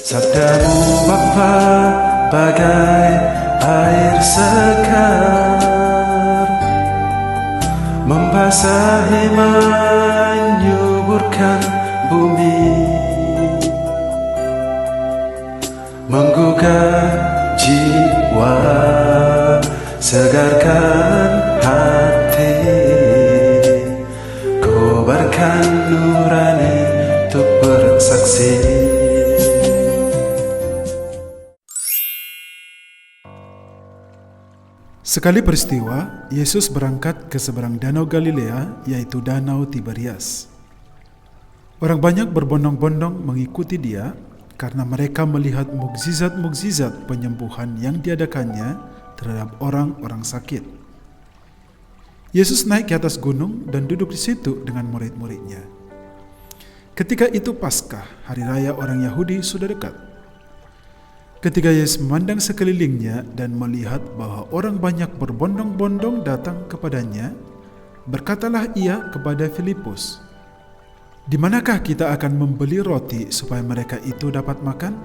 Sabdamu Bapa bagai air segar, membasahi menyuburkan bumi, menggugah jiwa, segarkan hati, kobarkan nurani untuk bersaksi. Sekali peristiwa, Yesus berangkat ke seberang danau Galilea, yaitu Danau Tiberias. Orang banyak berbondong-bondong mengikuti dia karena mereka melihat mukjizat-mukjizat penyembuhan yang diadakannya terhadap orang-orang sakit. Yesus naik ke atas gunung dan duduk di situ dengan murid-muridnya. Ketika itu Paskah, hari raya orang Yahudi, sudah dekat. Ketika Yesus memandang sekelilingnya dan melihat bahwa orang banyak berbondong-bondong datang kepadanya, berkatalah ia kepada Filipus, "Di manakah kita akan membeli roti supaya mereka itu dapat makan?"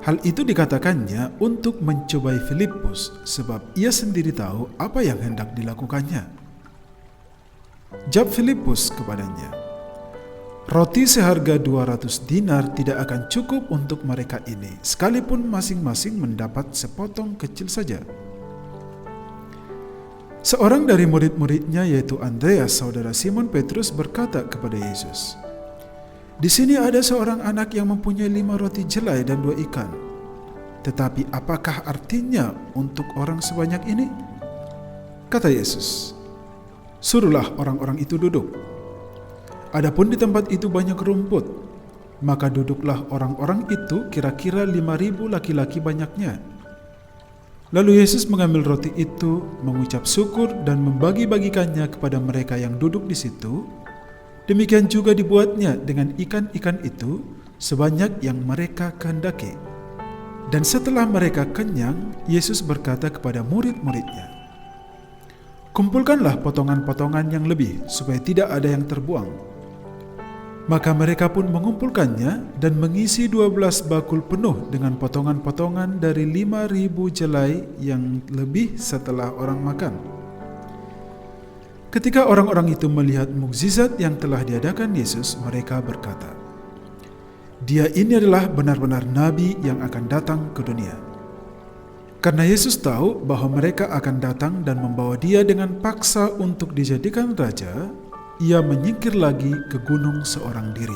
Hal itu dikatakannya untuk mencobai Filipus, sebab ia sendiri tahu apa yang hendak dilakukannya. Jawab Filipus kepadanya, "Roti seharga 200 dinar tidak akan cukup untuk mereka ini, sekalipun masing-masing mendapat sepotong kecil saja." Seorang dari murid-muridnya, yaitu Andreas, saudara Simon Petrus, berkata kepada Yesus, "Di sini ada seorang anak yang mempunyai 5 roti jelai dan 2 ikan. Tetapi apakah artinya untuk orang sebanyak ini?" Kata Yesus, "Suruhlah orang-orang itu duduk." Adapun di tempat itu banyak rumput, maka duduklah orang-orang itu, kira-kira 5.000 laki-laki banyaknya. Lalu Yesus mengambil roti itu, mengucap syukur dan membagi-bagikannya kepada mereka yang duduk di situ. Demikian juga dibuatnya dengan ikan-ikan itu, sebanyak yang mereka kehendaki. Dan setelah mereka kenyang, Yesus berkata kepada murid-muridnya, "Kumpulkanlah potongan-potongan yang lebih, supaya tidak ada yang terbuang." Maka mereka pun mengumpulkannya dan mengisi 12 bakul penuh dengan potongan-potongan dari 5.000 jelai yang lebih setelah orang makan. Ketika orang-orang itu melihat mukjizat yang telah diadakan Yesus, mereka berkata, "Dia ini adalah benar-benar nabi yang akan datang ke dunia." Karena Yesus tahu bahwa mereka akan datang dan membawa dia dengan paksa untuk dijadikan raja, ia menyingkir lagi ke gunung seorang diri.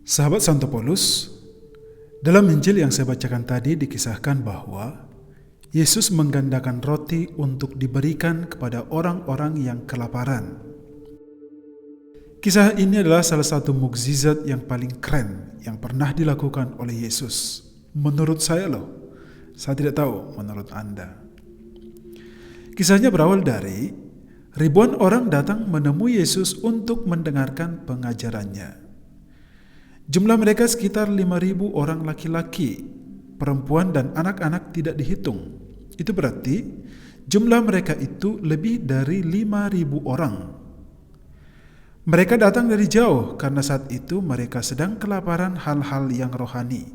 Sahabat Santo Paulus, dalam Injil yang saya bacakan tadi dikisahkan bahwa Yesus menggandakan roti untuk diberikan kepada orang-orang yang kelaparan. Kisah ini adalah salah satu mukjizat yang paling keren yang pernah dilakukan oleh Yesus. Menurut saya loh, saya tidak tahu menurut Anda. Kisahnya berawal dari ribuan orang datang menemui Yesus untuk mendengarkan pengajarannya. Jumlah mereka sekitar 5.000 orang laki-laki, perempuan dan anak-anak tidak dihitung. Itu berarti jumlah mereka itu lebih dari 5.000 orang. Mereka datang dari jauh karena saat itu mereka sedang kelaparan hal-hal yang rohani.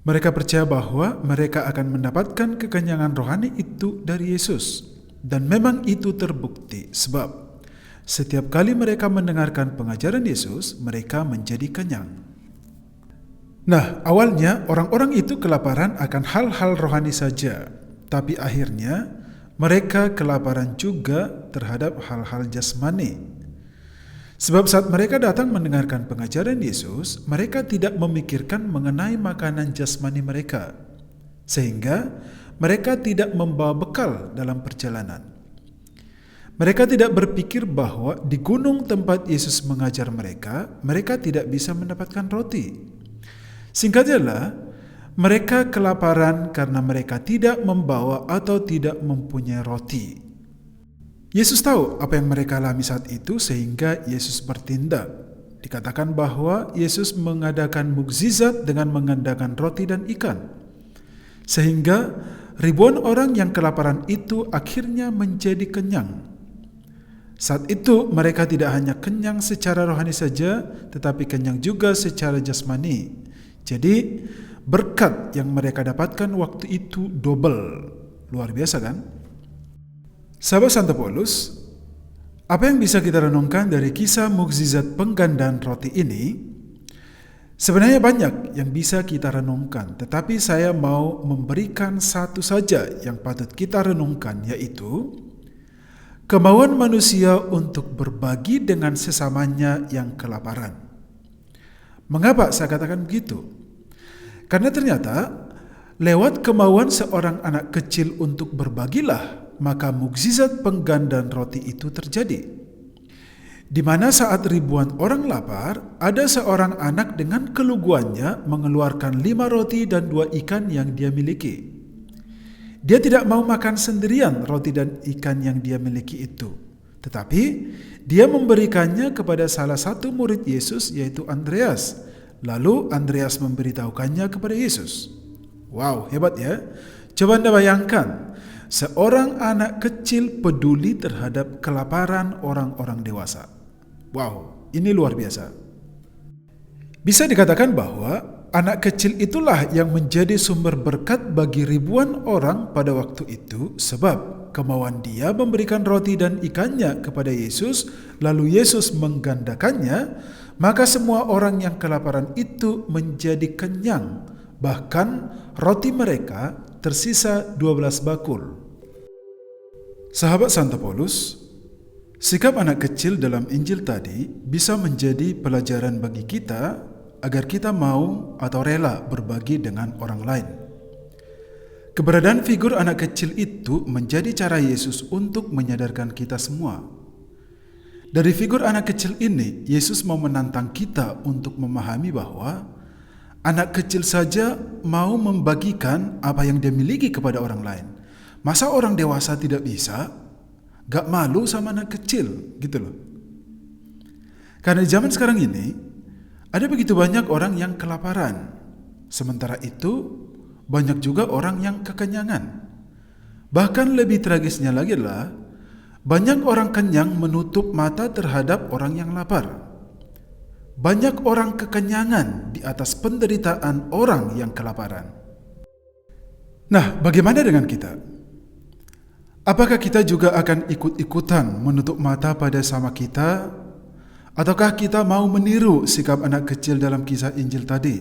Mereka percaya bahwa mereka akan mendapatkan kekenyangan rohani itu dari Yesus. Dan memang itu terbukti sebab setiap kali mereka mendengarkan pengajaran Yesus, mereka menjadi kenyang. Nah, awalnya orang-orang itu kelaparan akan hal-hal rohani saja, tapi akhirnya mereka kelaparan juga terhadap hal-hal jasmani. Sebab saat mereka datang mendengarkan pengajaran Yesus, mereka tidak memikirkan mengenai makanan jasmani mereka, sehingga mereka tidak membawa bekal dalam perjalanan. Mereka tidak berpikir bahwa di gunung tempat Yesus mengajar mereka, mereka tidak bisa mendapatkan roti. Singkatnya, mereka kelaparan karena mereka tidak membawa atau tidak mempunyai roti. Yesus tahu apa yang mereka alami saat itu sehingga Yesus bertindak. Dikatakan bahwa Yesus mengadakan mukjizat dengan mengadakan roti dan ikan. Sehingga ribuan orang yang kelaparan itu akhirnya menjadi kenyang. Saat itu mereka tidak hanya kenyang secara rohani saja, tetapi kenyang juga secara jasmani. Jadi berkat yang mereka dapatkan waktu itu double. Luar biasa kan? Sahabat Santo Paulus, apa yang bisa kita renungkan dari kisah mukjizat penggandaan roti ini? Sebenarnya banyak yang bisa kita renungkan, tetapi saya mau memberikan satu saja yang patut kita renungkan, yaitu kemauan manusia untuk berbagi dengan sesamanya yang kelaparan. Mengapa saya katakan begitu? Karena ternyata lewat kemauan seorang anak kecil untuk berbagilah, maka mukjizat penggandaan roti itu terjadi. Di mana saat ribuan orang lapar, ada seorang anak dengan keluguannya mengeluarkan 5 roti dan 2 ikan yang dia miliki. Dia tidak mau makan sendirian roti dan ikan yang dia miliki itu, tetapi dia memberikannya kepada salah satu murid Yesus, yaitu Andreas. Lalu Andreas memberitahukannya kepada Yesus. Wow, hebat ya. Coba Anda bayangkan, seorang anak kecil peduli terhadap kelaparan orang-orang dewasa. Wow, ini luar biasa. Bisa dikatakan bahwa anak kecil itulah yang menjadi sumber berkat bagi ribuan orang pada waktu itu, sebab kemauan dia memberikan roti dan ikannya kepada Yesus, lalu Yesus menggandakannya, maka semua orang yang kelaparan itu menjadi kenyang. Bahkan roti mereka tersisa 12 bakul. Sahabat Santo Paulus, sikap anak kecil dalam Injil tadi bisa menjadi pelajaran bagi kita agar kita mau atau rela berbagi dengan orang lain. Keberadaan figur anak kecil itu menjadi cara Yesus untuk menyadarkan kita semua. Dari figur anak kecil ini, Yesus mau menantang kita untuk memahami bahwa anak kecil saja mau membagikan apa yang dia miliki kepada orang lain. Masa orang dewasa tidak bisa? Gak malu sama anak kecil, gitu loh. Karena di zaman sekarang ini, ada begitu banyak orang yang kelaparan. Sementara itu, banyak juga orang yang kekenyangan. Bahkan lebih tragisnya lagi adalah, banyak orang kenyang menutup mata terhadap orang yang lapar. Banyak orang kekenyangan di atas penderitaan orang yang kelaparan. Nah, bagaimana dengan kita? Apakah kita juga akan ikut-ikutan menutup mata pada sama kita? Ataukah kita mau meniru sikap anak kecil dalam kisah Injil tadi?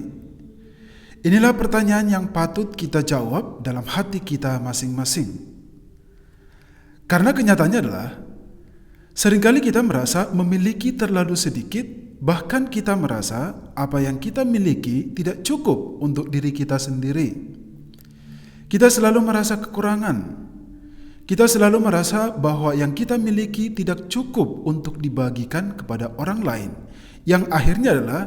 Inilah pertanyaan yang patut kita jawab dalam hati kita masing-masing. Karena kenyataannya adalah, seringkali kita merasa memiliki terlalu sedikit, bahkan kita merasa apa yang kita miliki tidak cukup untuk diri kita sendiri. Kita selalu merasa kekurangan. Kita selalu merasa bahwa yang kita miliki tidak cukup untuk dibagikan kepada orang lain, yang akhirnya adalah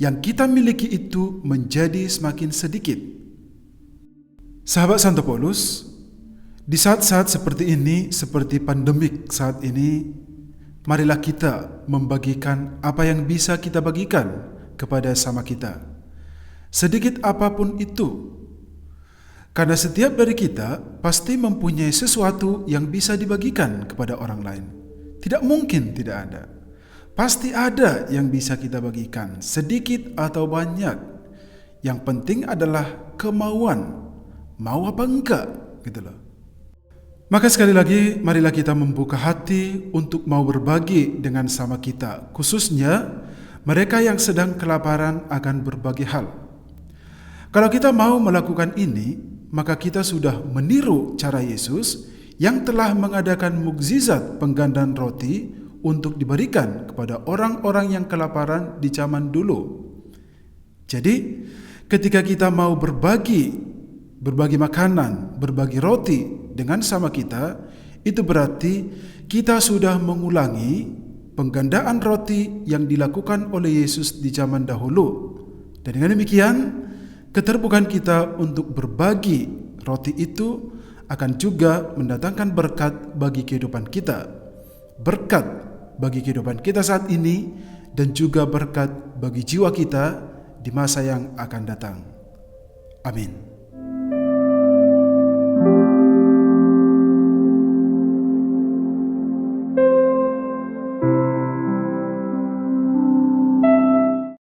yang kita miliki itu menjadi semakin sedikit. Sahabat Santo Paulus, di saat-saat seperti ini, seperti pandemik saat ini, marilah kita membagikan apa yang bisa kita bagikan kepada sama kita, sedikit apapun itu. Karena setiap dari kita pasti mempunyai sesuatu yang bisa dibagikan kepada orang lain. Tidak mungkin tidak ada. Pasti ada yang bisa kita bagikan, sedikit atau banyak. Yang penting adalah kemauan. Mau apa enggak, gitu loh. Maka sekali lagi, marilah kita membuka hati untuk mau berbagi dengan sama kita. Khususnya mereka yang sedang kelaparan akan berbagai hal. Kalau kita mau melakukan ini, maka kita sudah meniru cara Yesus yang telah mengadakan mukjizat penggandaan roti untuk diberikan kepada orang-orang yang kelaparan di zaman dulu. Jadi, ketika kita mau berbagi makanan, berbagi roti dengan sama kita, itu berarti kita sudah mengulangi penggandaan roti yang dilakukan oleh Yesus di zaman dahulu. Dan dengan demikian, keterbukaan kita untuk berbagi roti itu akan juga mendatangkan berkat bagi kehidupan kita. Berkat bagi kehidupan kita saat ini dan juga berkat bagi jiwa kita di masa yang akan datang. Amin.